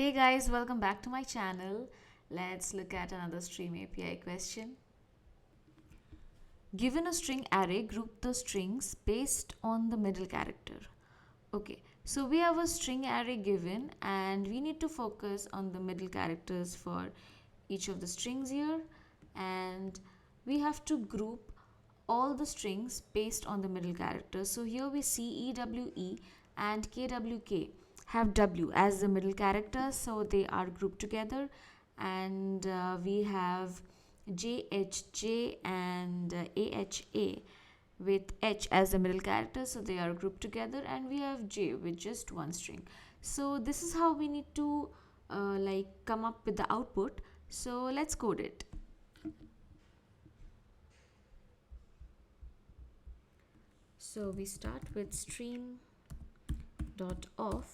Hey guys, welcome back to my channel. Let's look at another stream API question. Given a string array, group the strings based on the middle character. Okay, so we have a string array given and we need to focus on the middle characters for each of the strings here, and we have to group all the strings based on the middle characters. So here we see EWE and KWK have W as the middle character, so they are grouped together, and we have JHJ and AHA with H as the middle character, so they are grouped together, and we have J with just one string. So this is how we need to come up with the output. So let's code it. So we start with stream dot of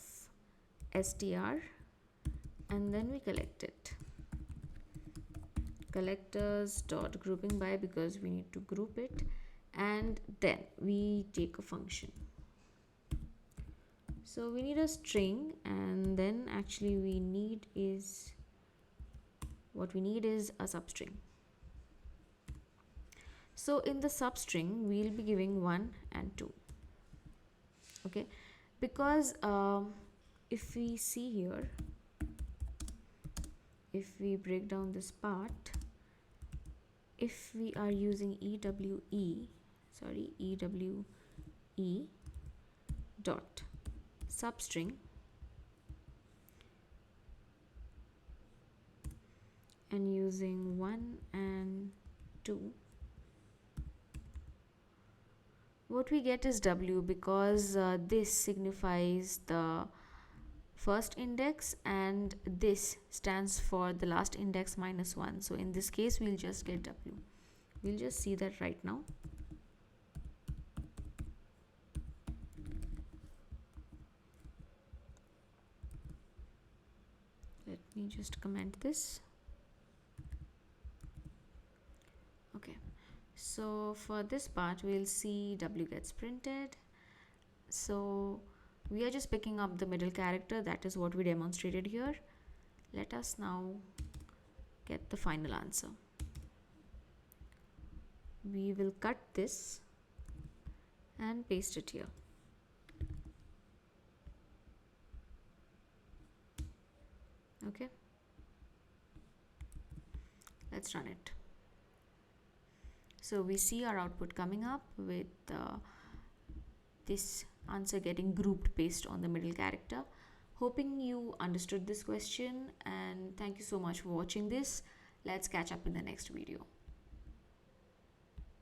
str and then we collect it. Collectors dot grouping by, because we need to group it, and then we take a function. So we need a string, and then actually we need is a substring. So in the substring we'll be giving 1 and 2. Okay, because if we see here, if we break down this part, if we are using EWE dot substring and using 1 and 2, what we get is W, because this signifies the first index and this stands for the last index minus 1. So in this case we'll just get W. We'll just see that right now. Let me just comment this. Okay, so for this part we'll see W gets printed. So we are just picking up the middle character. That is what we demonstrated here. Let us now get the final answer. We will cut this and paste it here. Okay, let's run it. So we see our output coming up with this answer getting grouped based on the middle character. Hoping you understood this question, and thank you so much for watching this. Let's catch up in the next video.